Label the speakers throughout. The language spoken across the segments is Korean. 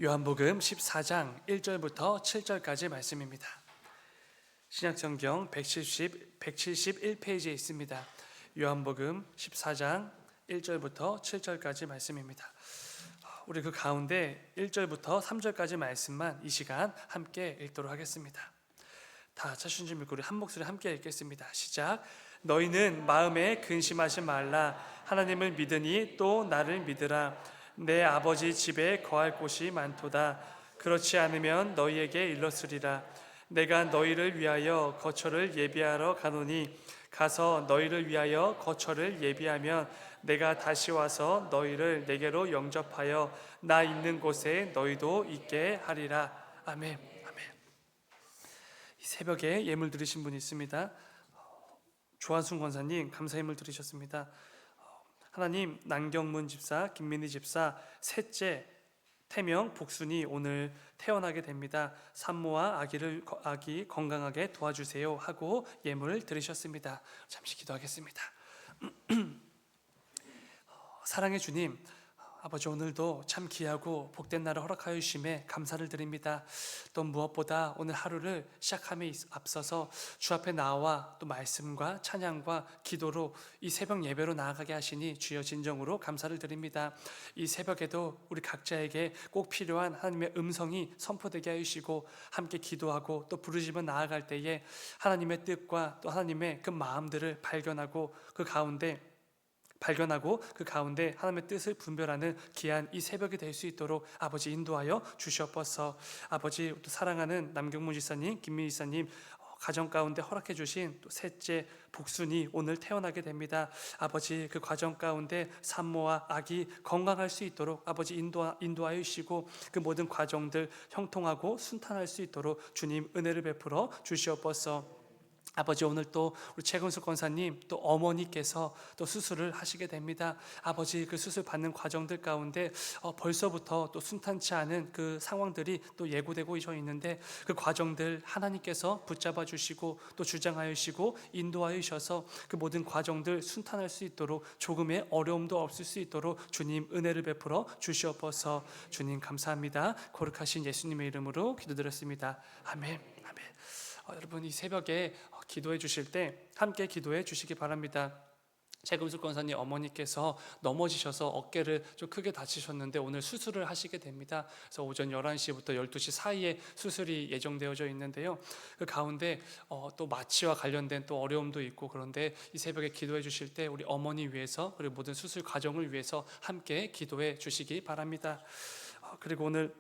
Speaker 1: 요한복음 14장 1절부터 7절까지 말씀입니다. 신약성경 171페이지에 있습니다. 요한복음 14장 1절부터 7절까지 말씀입니다. 우리 그 가운데 1절부터 3절까지 말씀만 이 시간 함께 읽도록 하겠습니다. 다 찾으신 줄 믿고 우리 한 목소리 함께 읽겠습니다. 시작. 너희는 마음에 근심하지 말라. 하나님을 믿으니 또 나를 믿으라. 내 아버지 집에 거할 곳이 많도다. 그렇지 않으면 너희에게 일렀으리라. 내가 너희를 위하여 거처를 예비하러 가노니 가서 너희를 위하여 거처를 예비하면 내가 다시 와서 너희를 내게로 영접하여 나 있는 곳에 너희도 있게 하리라. 아멘. 아멘. 이 새벽에 예물 드리신 분이 있습니다. 조한순 권사님 감사 예물 드리셨습니다. 하나님, 남경문 집사, 김민희 집사 셋째 태명 복순이 오늘 태어나게 됩니다. 산모와 아기 건강하게 도와주세요 하고 예물을 드리셨습니다. 잠시 기도하겠습니다. 사랑의 주님, 아버지, 오늘도 참 귀하고 복된 날을 허락하여 주심에 감사를 드립니다. 또 무엇보다 오늘 하루를 시작함에 앞서서 주 앞에 나와 또 말씀과 찬양과 기도로 이 새벽 예배로 나아가게 하시니 주여 진정으로 감사를 드립니다. 이 새벽에도 우리 각자에게 꼭 필요한 하나님의 음성이 선포되게 하시고 함께 기도하고 또 부르짖어 나아갈 때에 하나님의 뜻과 또 하나님의 그 마음들을 발견하고 그 가운데 하나님의 뜻을 분별하는 귀한 이 새벽이 될 수 있도록 아버지 인도하여 주시옵소서. 아버지, 또 사랑하는 남경문 지사님, 김민희 지사님 가정 가운데 허락해 주신 또 셋째 복순이 오늘 태어나게 됩니다. 아버지, 그 과정 가운데 산모와 아기 건강할 수 있도록 아버지 인도하여 주시고 그 모든 과정들 형통하고 순탄할 수 있도록 주님 은혜를 베풀어 주시옵소서. 아버지, 오늘 또 우리 최근숙 권사님 또 어머니께서 또 수술을 하시게 됩니다. 아버지, 그 수술 받는 과정들 가운데 벌써부터 또 순탄치 않은 그 상황들이 또 예고되고 있는데 그 과정들 하나님께서 붙잡아 주시고 또 주장하여 주시고 인도하여 주셔서 그 모든 과정들 순탄할 수 있도록 조금의 어려움도 없을 수 있도록 주님 은혜를 베풀어 주시옵소서. 주님 감사합니다. 거룩하신 예수님의 이름으로 기도드렸습니다. 아멘. 아멘. 여러분, 이 새벽에 기도해 주실 때 함께 기도해 주시기 바랍니다. 최금숙 권사님 어머니께서 넘어지셔서 어깨를 좀 크게 다치셨는데 오늘 수술을 하시게 됩니다. 그래서 오전 11시부터 12시 사이에 수술이 예정되어져 있는데요. 그 가운데 또 마취와 관련된 또 어려움도 있고, 그런데 이 새벽에 기도해 주실 때 우리 어머니 위해서 그리고 모든 수술 과정을 위해서 함께 기도해 주시기 바랍니다. 그리고 오늘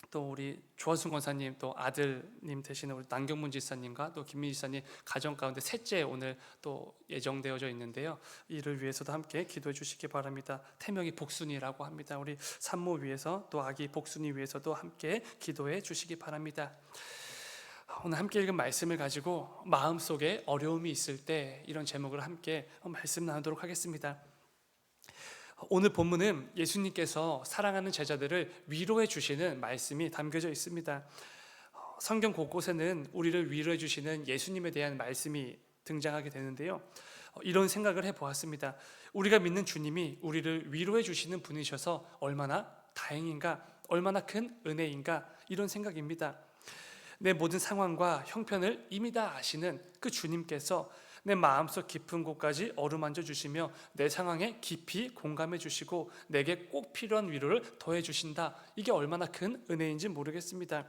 Speaker 1: 또 우리 조한순 권사님 또 아들님 되시는 우리 남경문 지사님과 또 김민희 지사님 가정 가운데 셋째 오늘 또 예정되어져 있는데요. 이를 위해서도 함께 기도해 주시기 바랍니다. 태명이 복순이라고 합니다. 우리 산모 위해서 또 아기 복순이 위해서도 함께 기도해 주시기 바랍니다. 오늘 함께 읽은 말씀을 가지고 마음속에 어려움이 있을 때 이런 제목을 함께 말씀 나누도록 하겠습니다. 오늘 본문은 예수님께서 사랑하는 제자들을 위로해 주시는 말씀이 담겨져 있습니다. 성경 곳곳에는 우리를 위로해 주시는 예수님에 대한 말씀이 등장하게 되는데요. 이런 생각을 해보았습니다. 우리가 믿는 주님이 우리를 위로해 주시는 분이셔서 얼마나 다행인가, 얼마나 큰 은혜인가, 이런 생각입니다. 내 모든 상황과 형편을 이미 다 아시는 그 주님께서 내 마음속 깊은 곳까지 어루만져 주시며 내 상황에 깊이 공감해 주시고 내게 꼭 필요한 위로를 더해 주신다. 이게 얼마나 큰 은혜인지 모르겠습니다.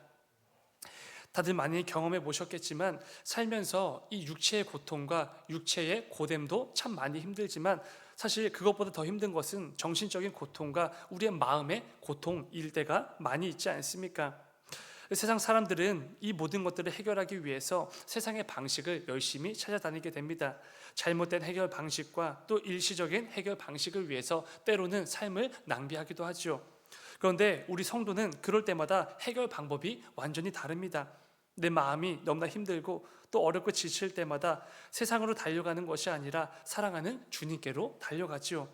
Speaker 1: 다들 많이 경험해 보셨겠지만 살면서 이 육체의 고통과 육체의 고됨도 참 많이 힘들지만 사실 그것보다 더 힘든 것은 정신적인 고통과 우리의 마음의 고통일 때가 많이 있지 않습니까? 세상 사람들은 이 모든 것들을 해결하기 위해서 세상의 방식을 열심히 찾아다니게 됩니다. 잘못된 해결 방식과 또 일시적인 해결 방식을 위해서 때로는 삶을 낭비하기도 하죠. 그런데 우리 성도는 그럴 때마다 해결 방법이 완전히 다릅니다. 내 마음이 너무나 힘들고 또 어렵고 지칠 때마다 세상으로 달려가는 것이 아니라 사랑하는 주님께로 달려가지요.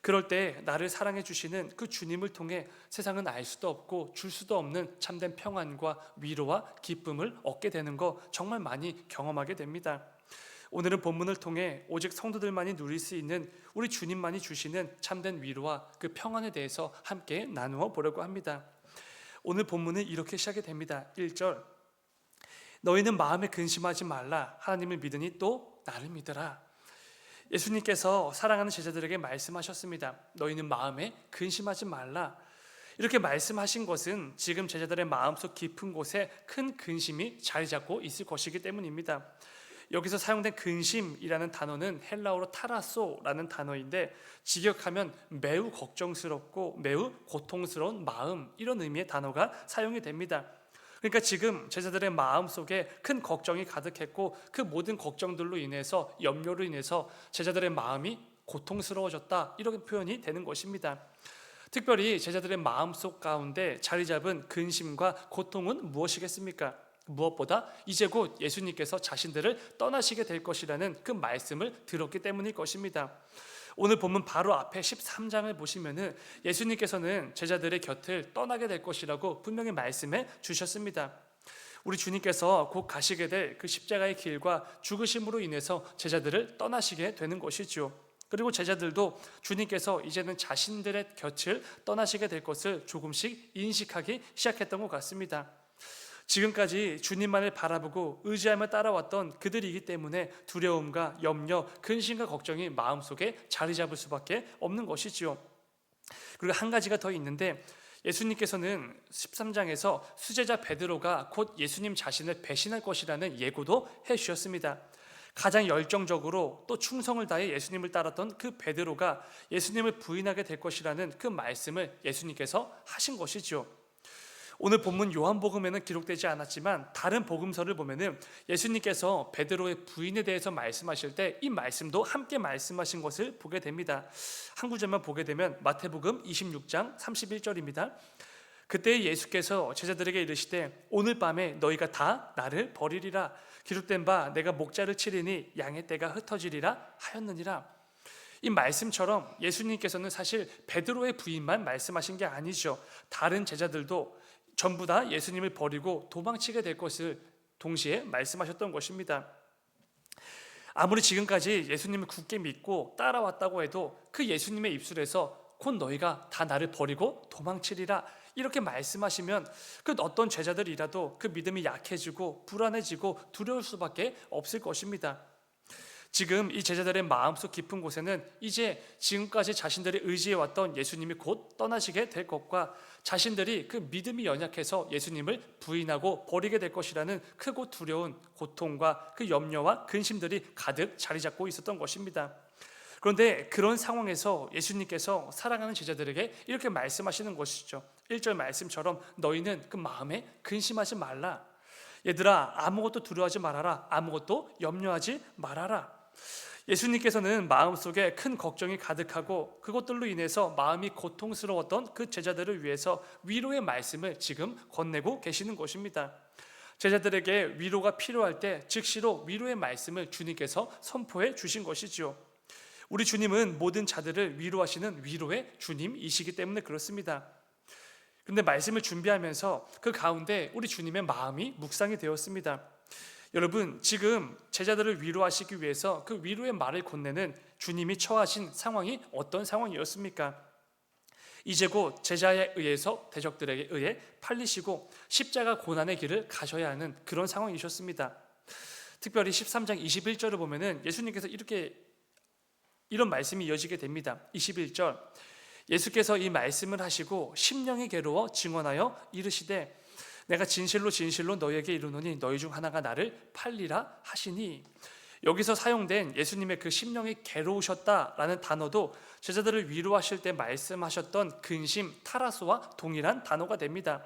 Speaker 1: 그럴 때 나를 사랑해 주시는 그 주님을 통해 세상은 알 수도 없고 줄 수도 없는 참된 평안과 위로와 기쁨을 얻게 되는 거 정말 많이 경험하게 됩니다. 오늘은 본문을 통해 오직 성도들만이 누릴 수 있는 우리 주님만이 주시는 참된 위로와 그 평안에 대해서 함께 나누어 보려고 합니다. 오늘 본문은 이렇게 시작이 됩니다. 1절, 너희는 마음에 근심하지 말라. 하나님을 믿으니 또 나를 믿으라. 예수님께서 사랑하는 제자들에게 말씀하셨습니다. 너희는 마음에 근심하지 말라. 이렇게 말씀하신 것은 지금 제자들의 마음속 깊은 곳에 큰 근심이 자리 잡고 있을 것이기 때문입니다. 여기서 사용된 근심이라는 단어는 헬라어로 타라소라는 단어인데, 직역하면 매우 걱정스럽고 매우 고통스러운 마음, 이런 의미의 단어가 사용이 됩니다. 그러니까 지금 제자들의 마음 속에 큰 걱정이 가득했고, 그 모든 걱정들로 인해서, 염려로 인해서 제자들의 마음이 고통스러워졌다, 이런 표현이 되는 것입니다. 특별히 제자들의 마음속 가운데 자리 잡은 근심과 고통은 무엇이겠습니까? 무엇보다 이제 곧 예수님께서 자신들을 떠나시게 될 것이라는 그 말씀을 들었기 때문일 것입니다. 오늘 본문 바로 앞에 13장을 보시면은 예수님께서는 제자들의 곁을 떠나게 될 것이라고 분명히 말씀해 주셨습니다. 우리 주님께서 곧 가시게 될 그 십자가의 길과 죽으심으로 인해서 제자들을 떠나시게 되는 것이죠. 그리고 제자들도 주님께서 이제는 자신들의 곁을 떠나시게 될 것을 조금씩 인식하기 시작했던 것 같습니다. 지금까지 주님만을 바라보고 의지하며 따라왔던 그들이기 때문에 두려움과 염려, 근심과 걱정이 마음속에 자리 잡을 수밖에 없는 것이지요. 그리고 한 가지가 더 있는데, 예수님께서는 13장에서 수제자 베드로가 곧 예수님 자신을 배신할 것이라는 예고도 해주셨습니다. 가장 열정적으로 또 충성을 다해 예수님을 따랐던 그 베드로가 예수님을 부인하게 될 것이라는 그 말씀을 예수님께서 하신 것이죠. 오늘 본문 요한복음에는 기록되지 않았지만 다른 복음서를 보면은 예수님께서 베드로의 부인에 대해서 말씀하실 때 이 말씀도 함께 말씀하신 것을 보게 됩니다. 한 구절만 보게 되면 마태복음 26장 31절입니다. 그때 예수께서 제자들에게 이르시되 오늘 밤에 너희가 다 나를 버리리라. 기록된 바 내가 목자를 치리니 양의 떼가 흩어지리라 하였느니라. 이 말씀처럼 예수님께서는 사실 베드로의 부인만 말씀하신 게 아니죠. 다른 제자들도 전부 다 예수님을 버리고 도망치게 될 것을 동시에 말씀하셨던 것입니다. 아무리 지금까지 예수님을 굳게 믿고 따라왔다고 해도 그 예수님의 입술에서 곧 너희가 다 나를 버리고 도망치리라 이렇게 말씀하시면 그 어떤 제자들이라도 그 믿음이 약해지고 불안해지고 두려울 수밖에 없을 것입니다. 지금 이 제자들의 마음속 깊은 곳에는 이제 지금까지 자신들이 의지해왔던 예수님이 곧 떠나시게 될 것과 자신들이 그 믿음이 연약해서 예수님을 부인하고 버리게 될 것이라는 크고 두려운 고통과 그 염려와 근심들이 가득 자리 잡고 있었던 것입니다. 그런데 그런 상황에서 예수님께서 사랑하는 제자들에게 이렇게 말씀하시는 것이죠. 1절 말씀처럼 너희는 그 마음에 근심하지 말라. 얘들아, 아무것도 두려워하지 말아라. 아무것도 염려하지 말아라. 예수님께서는 마음속에 큰 걱정이 가득하고 그것들로 인해서 마음이 고통스러웠던 그 제자들을 위해서 위로의 말씀을 지금 건네고 계시는 것입니다. 제자들에게 위로가 필요할 때 즉시로 위로의 말씀을 주님께서 선포해 주신 것이죠. 우리 주님은 모든 자들을 위로하시는 위로의 주님이시기 때문에 그렇습니다. 그런데 말씀을 준비하면서 그 가운데 우리 주님의 마음이 묵상이 되었습니다. 여러분, 지금 제자들을 위로하시기 위해서 그 위로의 말을 건네는 주님이 처하신 상황이 어떤 상황이었습니까? 이제 곧 제자에 의해서 대적들에게 의해 팔리시고 십자가 고난의 길을 가셔야 하는 그런 상황이셨습니다. 특별히 13장 21절을 보면은 예수님께서 이런 말씀이 이어지게 됩니다. 21절, 예수께서 이 말씀을 하시고 심령이 괴로워 증언하여 이르시되 내가 진실로 진실로 너희에게 이르노니 너희 중 하나가 나를 팔리라 하시니. 여기서 사용된 예수님의 그 심령이 괴로우셨다라는 단어도 제자들을 위로하실 때 말씀하셨던 근심, 타라소와 동일한 단어가 됩니다.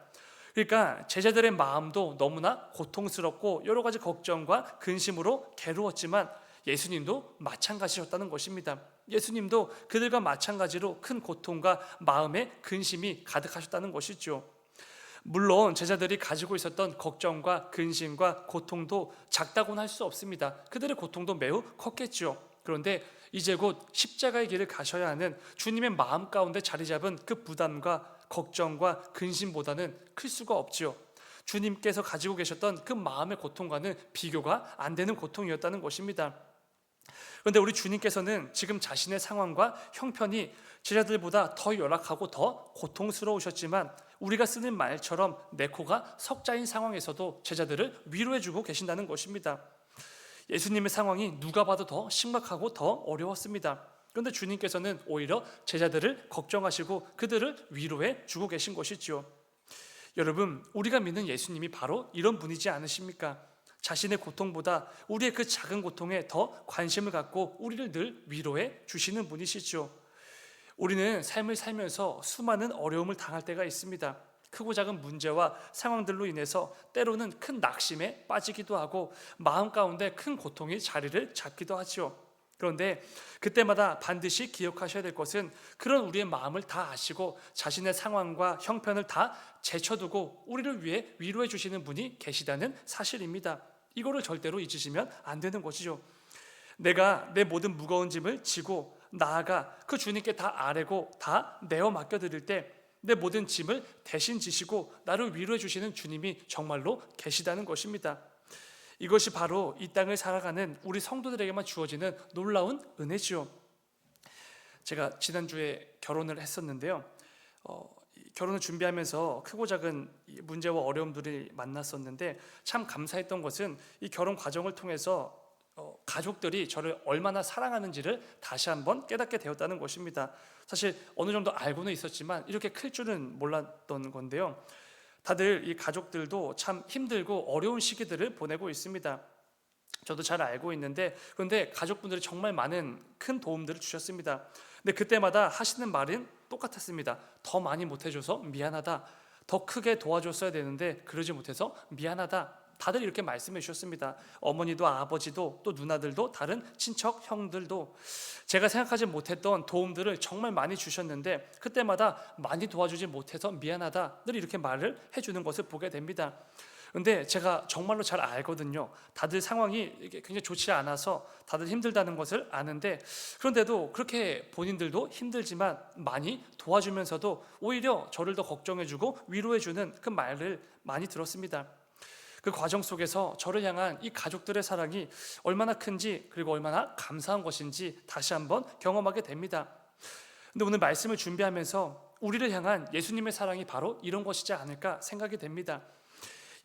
Speaker 1: 그러니까 제자들의 마음도 너무나 고통스럽고 여러 가지 걱정과 근심으로 괴로웠지만 예수님도 마찬가지였다는 것입니다. 예수님도 그들과 마찬가지로 큰 고통과 마음의 근심이 가득하셨다는 것이죠. 물론 제자들이 가지고 있었던 걱정과 근심과 고통도 작다고는 할 수 없습니다. 그들의 고통도 매우 컸겠죠. 그런데 이제 곧 십자가의 길을 가셔야 하는 주님의 마음 가운데 자리 잡은 그 부담과 걱정과 근심보다는 클 수가 없죠. 주님께서 가지고 계셨던 그 마음의 고통과는 비교가 안 되는 고통이었다는 것입니다. 그런데 우리 주님께서는 지금 자신의 상황과 형편이 제자들보다 더 열악하고 더 고통스러우셨지만 우리가 쓰는 말처럼 내 코가 석자인 상황에서도 제자들을 위로해주고 계신다는 것입니다. 예수님의 상황이 누가 봐도 더 심각하고 더 어려웠습니다. 그런데 주님께서는 오히려 제자들을 걱정하시고 그들을 위로해 주고 계신 것이지요. 여러분, 우리가 믿는 예수님이 바로 이런 분이지 않으십니까? 자신의 고통보다 우리의 그 작은 고통에 더 관심을 갖고 우리를 늘 위로해 주시는 분이시죠. 우리는 삶을 살면서 수많은 어려움을 당할 때가 있습니다. 크고 작은 문제와 상황들로 인해서 때로는 큰 낙심에 빠지기도 하고 마음 가운데 큰 고통이 자리를 잡기도 하죠. 그런데 그때마다 반드시 기억하셔야 될 것은 그런 우리의 마음을 다 아시고 자신의 상황과 형편을 다 제쳐두고 우리를 위해 위로해 주시는 분이 계시다는 사실입니다. 이거를 절대로 잊으시면 안 되는 것이죠. 내가 내 모든 무거운 짐을 지고 나아가 그 주님께 다 아뢰고 다 내어 맡겨드릴 때 내 모든 짐을 대신 지시고 나를 위로해 주시는 주님이 정말로 계시다는 것입니다. 이것이 바로 이 땅을 살아가는 우리 성도들에게만 주어지는 놀라운 은혜지요. 제가 지난주에 결혼을 했었는데요. 결혼을 준비하면서 크고 작은 문제와 어려움들이 만났었는데 참 감사했던 것은 이 결혼 과정을 통해서 가족들이 저를 얼마나 사랑하는지를 다시 한번 깨닫게 되었다는 것입니다. 사실 어느 정도 알고는 있었지만 이렇게 클 줄은 몰랐던 건데요. 다들 이 가족들도 참 힘들고 어려운 시기들을 보내고 있습니다. 저도 잘 알고 있는데 그런데 가족분들이 정말 많은 큰 도움들을 주셨습니다. 근데 그때마다 하시는 말은 똑같았습니다. 더 많이 못해줘서 미안하다. 더 크게 도와줬어야 되는데 그러지 못해서 미안하다. 다들 이렇게 말씀해 주셨습니다. 어머니도 아버지도 또 누나들도 다른 친척 형들도 제가 생각하지 못했던 도움들을 정말 많이 주셨는데 그때마다 많이 도와주지 못해서 미안하다 늘 이렇게 말을 해주는 것을 보게 됩니다. 그런데 제가 정말로 잘 알거든요. 다들 상황이 굉장히 좋지 않아서 다들 힘들다는 것을 아는데 그런데도 그렇게 본인들도 힘들지만 많이 도와주면서도 오히려 저를 더 걱정해주고 위로해주는 그 말을 많이 들었습니다. 그 과정 속에서 저를 향한 이 가족들의 사랑이 얼마나 큰지 그리고 얼마나 감사한 것인지 다시 한번 경험하게 됩니다. 근데 오늘 말씀을 준비하면서 우리를 향한 예수님의 사랑이 바로 이런 것이지 않을까 생각이 됩니다.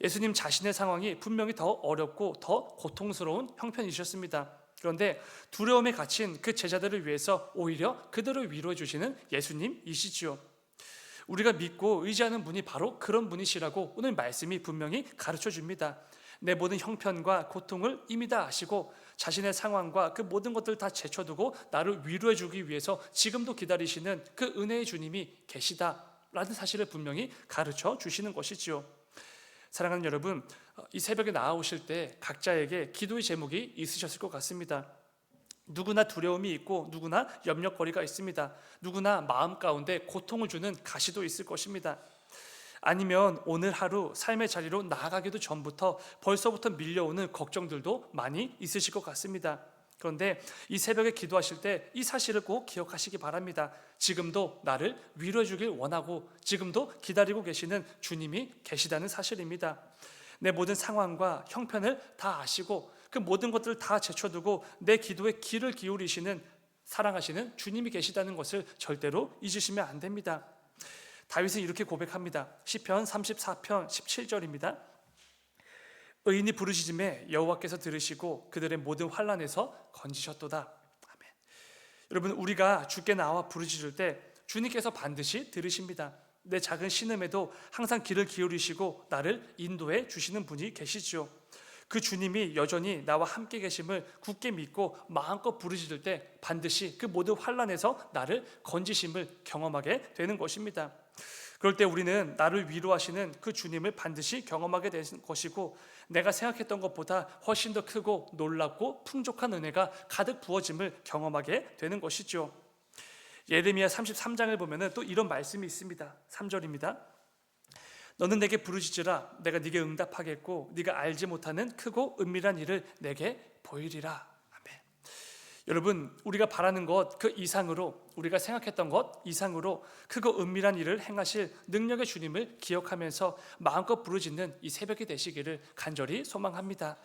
Speaker 1: 예수님 자신의 상황이 분명히 더 어렵고 더 고통스러운 형편이셨습니다. 그런데 두려움에 갇힌 그 제자들을 위해서 오히려 그들을 위로해 주시는 예수님이시지요. 우리가 믿고 의지하는 분이 바로 그런 분이시라고 오늘 말씀이 분명히 가르쳐 줍니다. 내 모든 형편과 고통을 이미 다 아시고 자신의 상황과 그 모든 것들을 다 제쳐두고 나를 위로해 주기 위해서 지금도 기다리시는 그 은혜의 주님이 계시다라는 사실을 분명히 가르쳐 주시는 것이지요. 사랑하는 여러분, 이 새벽에 나아오실 때 각자에게 기도의 제목이 있으셨을 것 같습니다. 누구나 두려움이 있고 누구나 염려거리가 있습니다. 누구나 마음 가운데 고통을 주는 가시도 있을 것입니다. 아니면 오늘 하루 삶의 자리로 나아가기도 전부터 벌써부터 밀려오는 걱정들도 많이 있으실 것 같습니다. 그런데 이 새벽에 기도하실 때 이 사실을 꼭 기억하시기 바랍니다. 지금도 나를 위로해 주길 원하고 지금도 기다리고 계시는 주님이 계시다는 사실입니다. 내 모든 상황과 형편을 다 아시고 그 모든 것들을 다 제쳐두고 내 기도에 귀를 기울이시는 사랑하시는 주님이 계시다는 것을 절대로 잊으시면 안 됩니다. 다윗은 이렇게 고백합니다. 시편 34편 17절입니다. 의인이 부르짖음에 여호와께서 들으시고 그들의 모든 환난에서 건지셨도다. 아멘. 여러분, 우리가 주께 나와 부르짖을 때 주님께서 반드시 들으십니다. 내 작은 신음에도 항상 귀를 기울이시고 나를 인도해 주시는 분이 계시지요. 그 주님이 여전히 나와 함께 계심을 굳게 믿고 마음껏 부르짖을 때 반드시 그 모든 환난에서 나를 건지심을 경험하게 되는 것입니다. 그럴 때 우리는 나를 위로하시는 그 주님을 반드시 경험하게 되는 것이고 내가 생각했던 것보다 훨씬 더 크고 놀랍고 풍족한 은혜가 가득 부어짐을 경험하게 되는 것이죠. 예레미야 33장을 보면 또 이런 말씀이 있습니다. 3절입니다. 너는 내게 부르짖으라 내가 네게 응답하겠고 네가 알지 못하는 크고 은밀한 일을 내게 보이리라. 아멘. 여러분, 우리가 바라는 것 그 이상으로 우리가 생각했던 것 이상으로 크고 은밀한 일을 행하실 능력의 주님을 기억하면서 마음껏 부르짖는 이 새벽이 되시기를 간절히 소망합니다.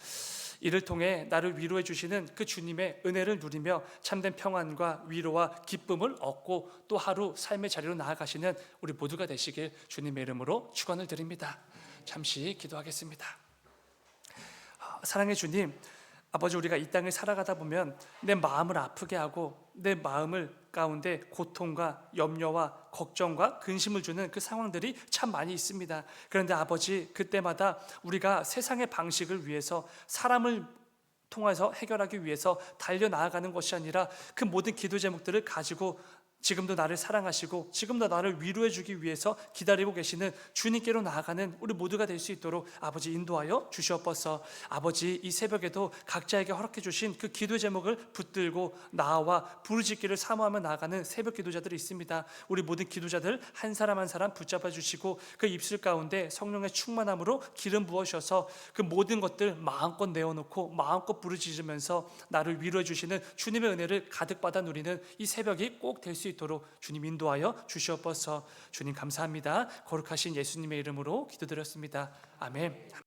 Speaker 1: 이를 통해 나를 위로해 주시는 그 주님의 은혜를 누리며 참된 평안과 위로와 기쁨을 얻고 또 하루 삶의 자리로 나아가시는 우리 모두가 되시길 주님의 이름으로 축원을 드립니다. 잠시 기도하겠습니다. 사랑의 주님, 아버지, 우리가 이 땅을 살아가다 보면 내 마음을 아프게 하고 내 마음을 가운데 고통과 염려와 걱정과 근심을 주는 그 상황들이 참 많이 있습니다. 그런데 아버지, 그때마다 우리가 세상의 방식을 위해서 사람을 통해서 해결하기 위해서 달려나아가는 것이 아니라 그 모든 기도 제목들을 가지고 지금도 나를 사랑하시고 지금도 나를 위로해 주기 위해서 기다리고 계시는 주님께로 나아가는 우리 모두가 될 수 있도록 아버지 인도하여 주시옵소서. 아버지, 이 새벽에도 각자에게 허락해 주신 그 기도 제목을 붙들고 나와 부르짖기를 사모하며 나아가는 새벽 기도자들이 있습니다. 우리 모든 기도자들 한 사람 한 사람 붙잡아 주시고 그 입술 가운데 성령의 충만함으로 기름 부어셔서 그 모든 것들 마음껏 내어놓고 마음껏 부르짖으면서 나를 위로해 주시는 주님의 은혜를 가득 받아 누리는 이 새벽이 꼭 될 수 있도록 주님 인도하여 주시옵소서. 주님 감사합니다. 거룩하신 예수님의 이름으로 기도드렸습니다. 아멘.